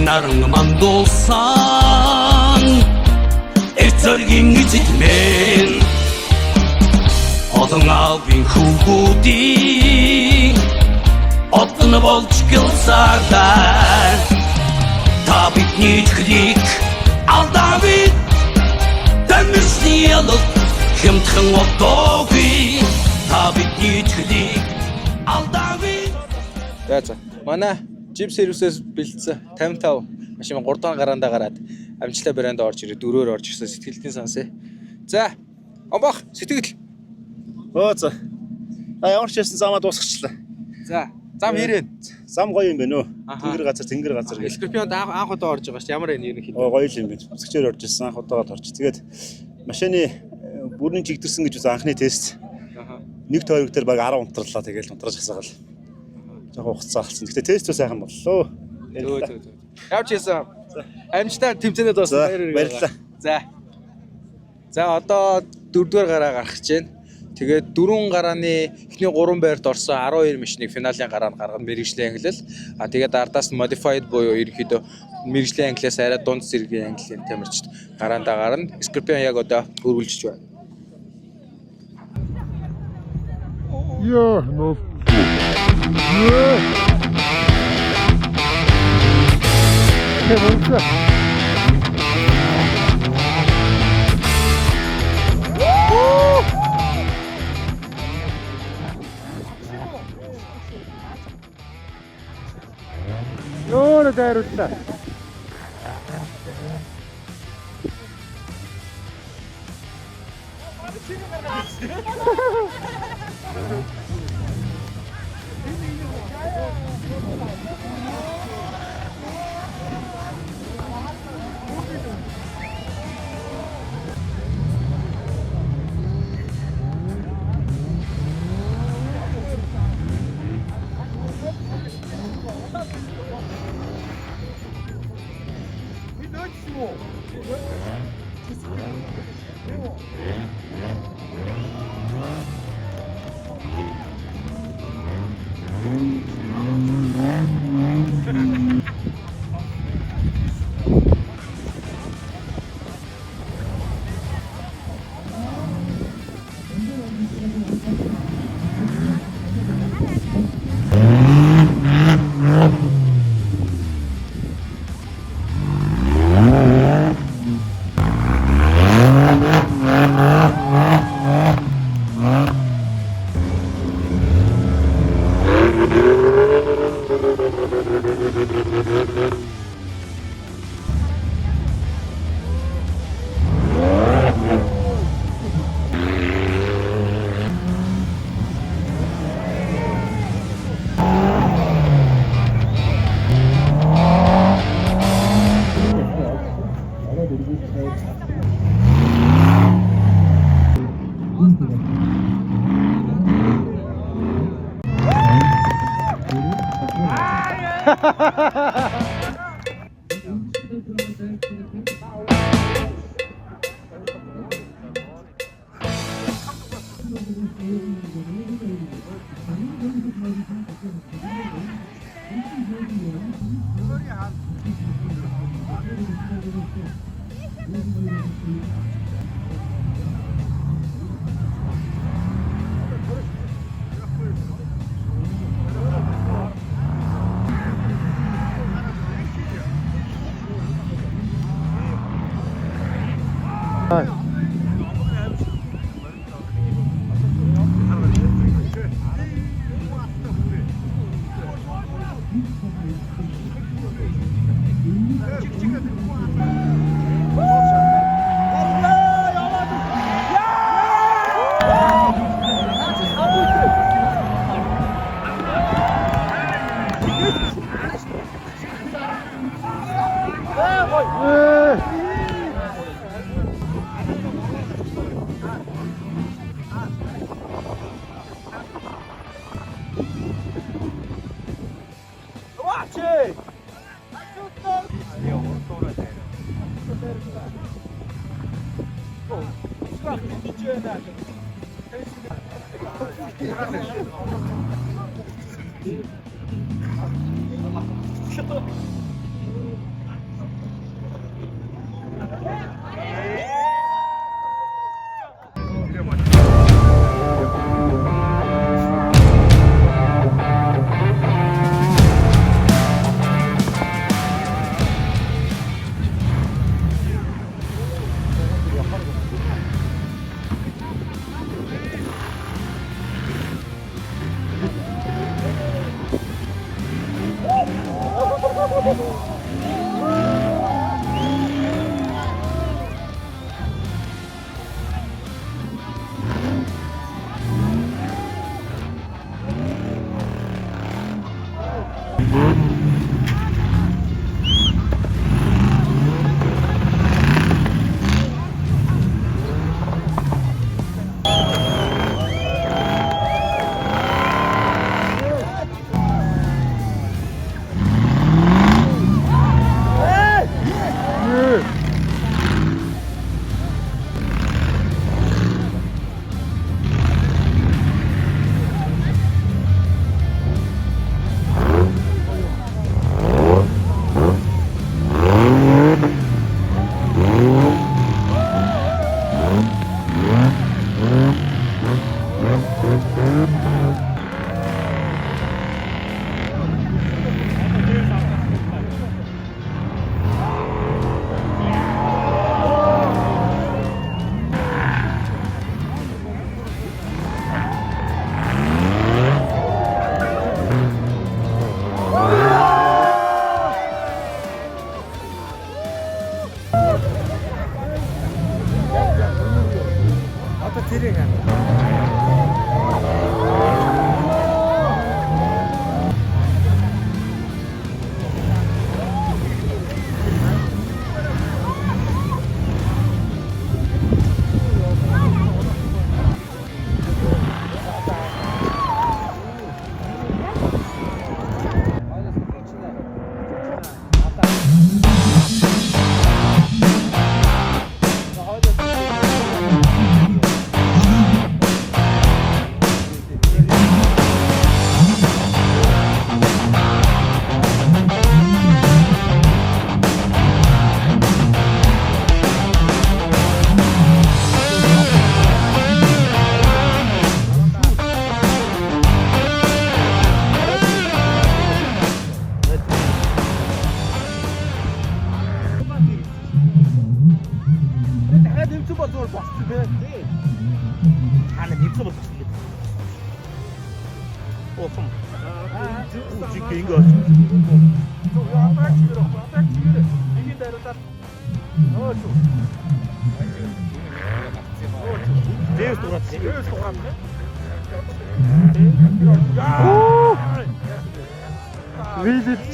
наран мандуулсан эрцэргийн эзэмэн олон авийн хүүгүүдийн отон болж гэлсардай та бидний чихрийг алдавид тэмэрсний ялал хэмтхэн отоогүй та бидний чихрийг алдавид. За манай Jeep Service-с бэлдсэн 55 машин 3 дахь гараандаа гараад амжилттай брэнд орж ирээ 4-өөр орж ирсэн сэтгэлдийн сонсъё. За омбох сэтгэл. За. Ямар ч байсан замаа дуусгачлаа. За зам хэрэг. Зам гоё юм байна өө. Тэнгэр газар гэх. Скорпионд анх удаа орж байгаа шүү. Ямар энэ ерөнхийдөө. Гоё юм байна. Үзэгчээр орж ирсэн анх удаага орж. Тэгээд машины бүрний чигдэрсэн гэж үз анхны тест. Нэг тойрог дээр баг 10 унтрлаа. Тэгээд унтрааж хасаал. Жохоо хугацаа алсан. Гэтэ тест сайхан боллоо. Явж ийсэн. Амжилттай тэмцээнд дууссан. Баярлалаа. За одоо 4-р гараа гарах гэж байна. Тэгээд 4 гарааны эхний 3 байрт орсон 12 машиныг финалийн гараанд гаргана мэргэжлийн ангилал. Тэгээд ардаас нь modified буюу ерөнхийдөө мэргэжлийн ангилаас арай дунд зэргийн ангилын тамирчид гараандаа гарна. Scorpion яг одоо хөрвүүлж байна. Нөр дайрууллаа. Вилж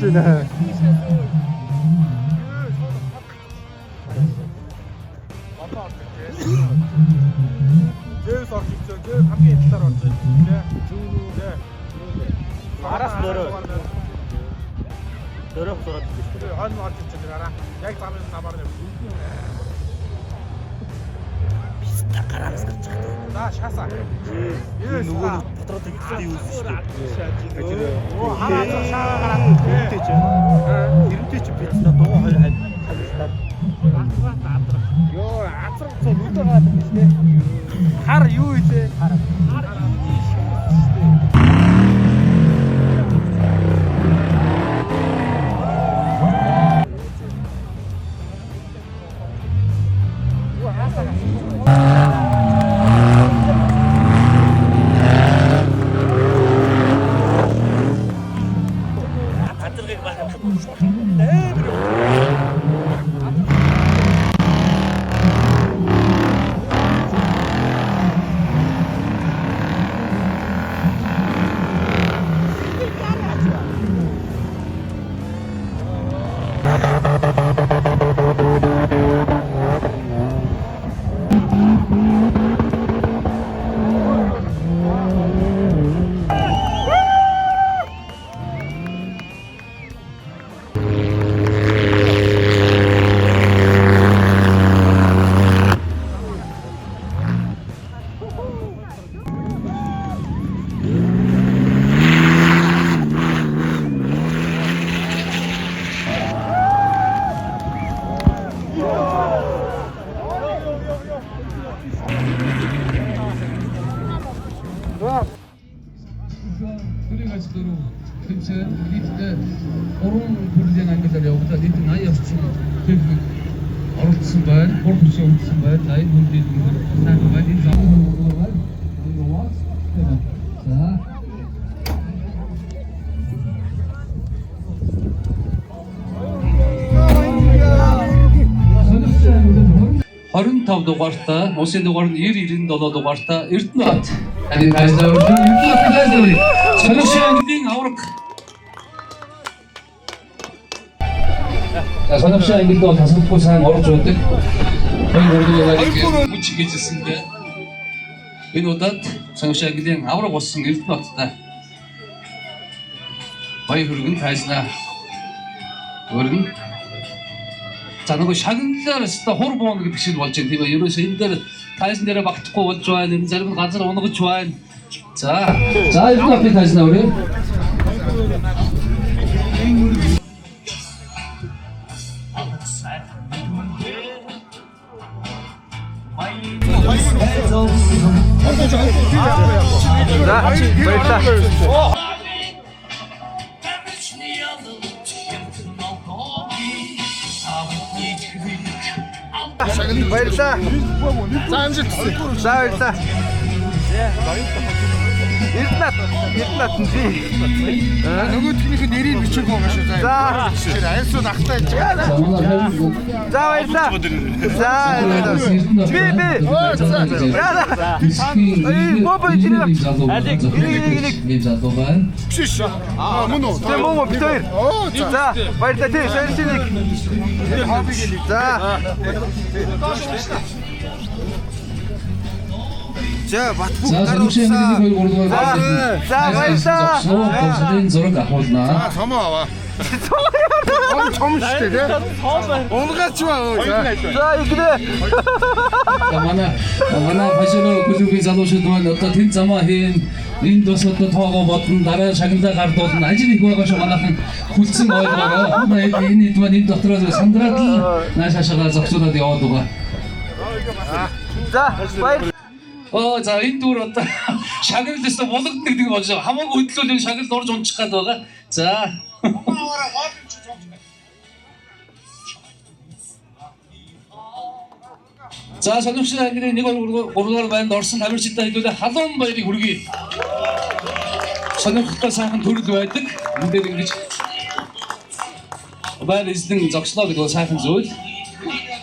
байна. Зөөс орж ирсэн. Зөөс хамгийн талаар орж ирсэн. Зөө. Араас нөрөө. Дөрөв сураад ирсэн. Хон орж ирсэн дараа. Яг замын намаар нэв. Биста гараас гарч байгаа. За шаасаа. Нөгөө дотроо тэгсэн юу шүү дээ. Оо хараа шаа гараад. Тэрнтэй чи бицнэ дуу хоёр хавьлаа. Йоо азраг цог үлдээ гаад юм шүү дээ. Хар юу илээ? Хар юу нийтдээ 3 төрлийн ангиллаар явуулаад нийт 80 орчим төлөв оролцсон байна. 3 төсөө өгсөн байна. 80 хүндийн сайн байна. Энэ замын өгөөөр за 25 дугаартай, улсын дугаар нь 90-97 дугаартай Эрдэнэбат. Таны тайлбар Эрдэнэбат Сонирхолтой авраг. За Сонирхолтой ангид бол тасгалгүй сайн орж байдаг. Энэ үрдүгээр мөч хийжсэндээ энэ удаад Сонирхолтой ангидын авраг болсон Эрдэнэбаттай баяр хүргэн тайлснаа. Өргөн за нөгөө шагналаар өстө хур буун гэдэг шиг болж байна. Тийм ээ. Ерөөсөө энэ дээр тайзан дээрээ багтахгүй болж байна. Энэ зарим газар унгаж байна. За энэ апыг тайзнаа өрөө. Баярлалаа. За амжилт. За баярлалаа. Эрдэнэбат нь нөгөөдгийнх нь нэрийг бичих байгаа шүү. За айлсууд ахтай байж байгаа. За баярлалаа. За би. Бобо чиний. Алик. Шиш. Мөн үү? Тэ мөн бит хоёр. За баярлалаа. Тэ сэрсиник. За. За Батбүк гаруулсан. За баярлалаа. Зургийн зураг авуулнаа. За томоо аваа. Том штэ тий. Унгаач ба. За игнэ. Манай фашино клубын залуучууд маань одоо тэн замаа хийн энд бас одоо тоогоо бодно дараа шагналаа гардуулна ажил их байгаа шүү манайхан хүлцэн ойлгоорой. Энэ хэд маань энэ дотроос сандраад наашаашаа зогсуулаад яваад байгаа. За баяр. За энэ дүр одоо шагналаас болгодог гэдэг болж байгаа. Хамаагүй хөдлөөл энэ шагнал орж унчих гээд байгаа. За. За Сонирхолтой ангидын 1-3 байнд орсон тамирчидаа хэлүүлээ халуун баярыг хүргэе. Сонирхолтой сайхан төрөл байдаг. Энэ дээр ингэж баяр эзэн зогслоо гэдэг бол сайхан зүйл.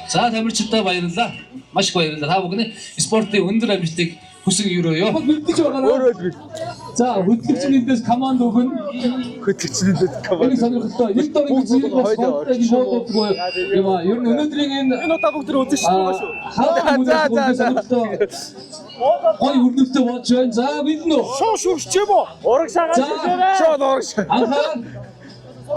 За тамирчидаа баярлалаа. Маш их баярлалаа. Та бүхний спортын өндөр амжилтыг хүсэн өрөөё. Мэдээж байгаараа. За хөтлөгчийн эндээс команд өгнө. Хөтлөгчнүүдэд команд. Энэ сонирхолтой. Нэг дөрөв зүйл бас хойдоогийн шоудгүй юм аа. Ер нь өнөөдрийн энэ удаа бүгд үзэж байгаа шүү. За. Гой өрнөлтөө болж байна. За биднэ. Шоо шүрчээ бо. Ураг шагаад шээ. Шоо ураг шаа. Анхаа 3.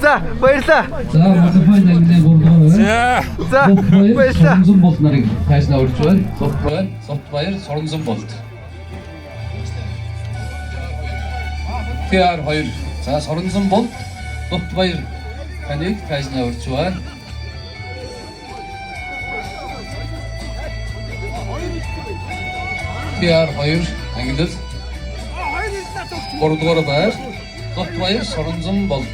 За баярлалаа. За модифай ангидын 3. За баярлалаа. Соронзон болт нарыг тайзнаа урьж байна. Софтвер Соронзон болт. TR2. За Соронзон болт софтвер таныг тайзнаа урьж байна. TR2 ангидал 3 дугаар байр софтвер Соронзон болт.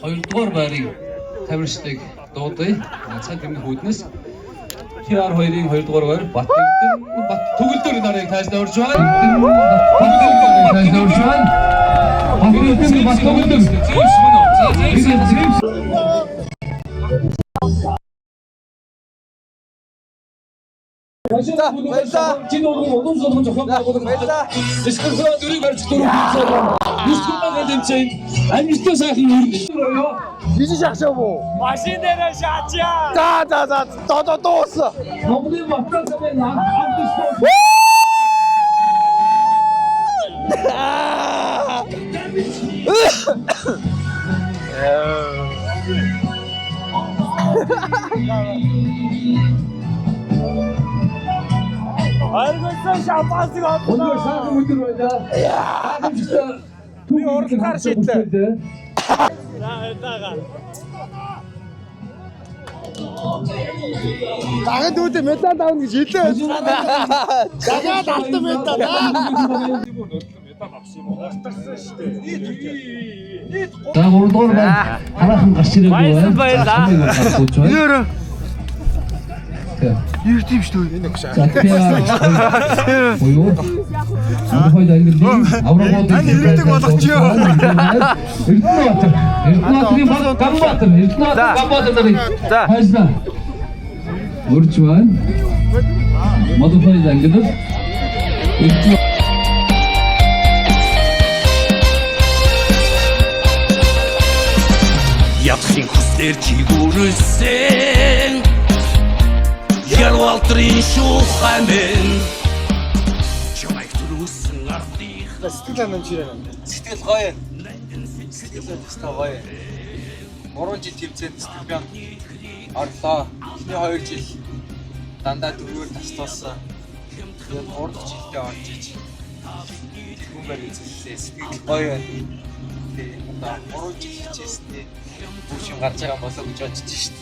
Хоёрдугаар байрыг тамирчдыг дуудъя. Цаг өмнө хүүднээс TR2-ийн 2-дугаар байр Бат төгөлдөр нарыг тайзнаа урьж байна. Бат төгөлдөр. Баярлалаа. Чиний улам зурган зохион байгуулалт. Эсхэрхүү дөрийг барьж дөрөв хийсэн. Юускумаа дэмцэн амжилттай сайхан өрнө. Бижи шахшаа боо. Машин дээр шаачаа. За. Доос. Номны батлаа замын авто Аргосон шампансыг авсан. өндөр сайхан өдөр байлаа. Амжилттай Би уралгаар шийдлээ. За За. Дахиад үүдээ медаль авна гэж хэлээ. Дахиад авсан медаль. За 3 дугаар байна. Хараахан гарч ирээгүй байна. Нэрэ. Юу тийм шүү дээ. Энэ гэж. За тэгээ. Оё. Хойд англи аврагууд ирээдэг болгоч юу. Эрдэнэт Гамбатар нарыг хайслаа. Уржван. Модифайд англи. Ятхын хүслэр чигүүрсэн Ярвалтрын шухамэн Чамайг түрүүсэн ардих Сэтгэл ханамж ирээ. Сэтгэл гоё. Сэтгэл гоё. 3 жил тэмцээнд сэтгэл орлоо. Эхний 2 жил дандаа 4-өр таслуулсан. Тэгээд 3 жилдээ орж иж. Хүмүүмээр үзэлээ. Сэтгэл гоё байна. Тэгээд одоо 3 жил хичээсний бүх юм гарч байгаа болоо гэж бодож шít.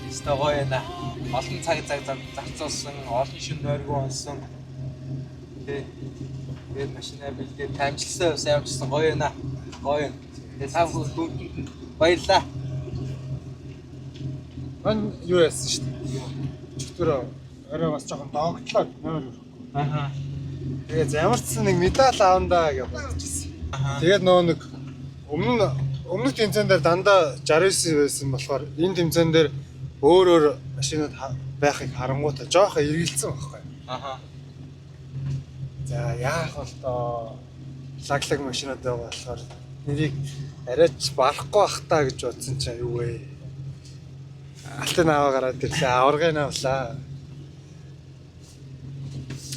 Эсвэл гоё байна. Олон цаг зарцуулсан, олон шин нойргүй онсон. Тэгээд машинаа бэлдээд таймчилсан, сайн амжилсан гоё байна. Гоё. Тэгээд сав бүгд баярлаа. Ман юу яасан шүү дээ. Чөтгөр орой бас жоохон доогтлоо нойр. Аха. Тэгээд ямар ч нэг медаль аавндаа гэж бодчихсон. Тэгээд нөгөө нэг өмнөх тэмцээн дээр дандаа 69 байсан болохоор энэ тэмцээн дээр өөр машинууд байхыг харангуйта жоохон эргэлцсэн байхгүй. Аха. За яах вэ тоо лаглаг машинууд байгаа болохоор нэрийг арайч барахгүй бах таа гэж бодсон чинь юу вэ? Алтан аваа гараад ирлээ. Аваргыг авлаа.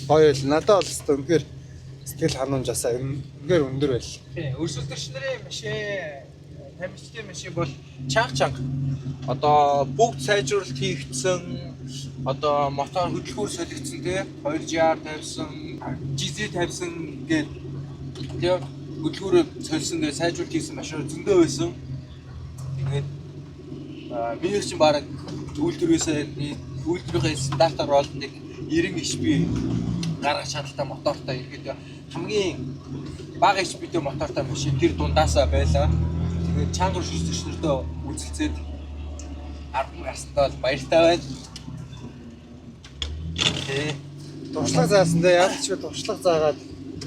Гоё л надад бол үнэхээр сэтгэл ханамжаасаа үнэхээр өндөр байл. Тийм, өрсөлдөгч нарын машин, тамирчдын машин бол чанга. Одоо бүгд сайжруулалт хийгдсэн. Одоо мотор хөдөлгүүр солигдсон тий 2GR тавьсан, GZ тавьсан гээд тий хөдөлгүүрөө солисон гээд сайжруулалт хийсэн машин зөндөө байсан. Тэгээд миний чинь баг үйлдвэрийнхээ стандартаар бол нэг 90 HP гаргах чадaltaй мотортой ихэд хамгийн бага HP-тэй мотортой машин тэр дундаасаа байлаа. Тэгээд чанга шүтгчнэрдөө үзэлцээд 10 настай бол баяртай байна. Туршлага заасан дээ. Яаж ч туршлага заагаад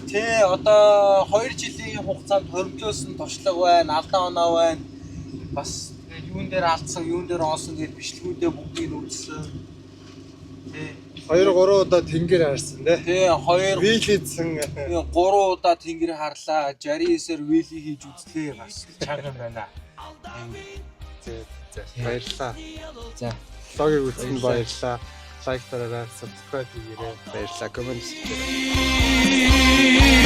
Тий одоо 2 жилийн хугацаанд хөрмлөөсөн туршлага байна, алдаа оноо байна. Бас юун дээр алдсан, юун дээр онсон гэж бичлэгүүдээ бүгдийг нь үзсэн. Тий 2-3 удаа тэнгэр харсан дээ. Тий 2 Вил хийсэн. 3 удаа тэнгэр харлаа. 69-ээр вили хийж үзлээ бас чанга юм байна. За баярлалаа. За Логийг үзсэн баярлалаа. Лайк дараарай, subscribe хийгээрэй. Баярлалаа. Коммент хийгээрэй.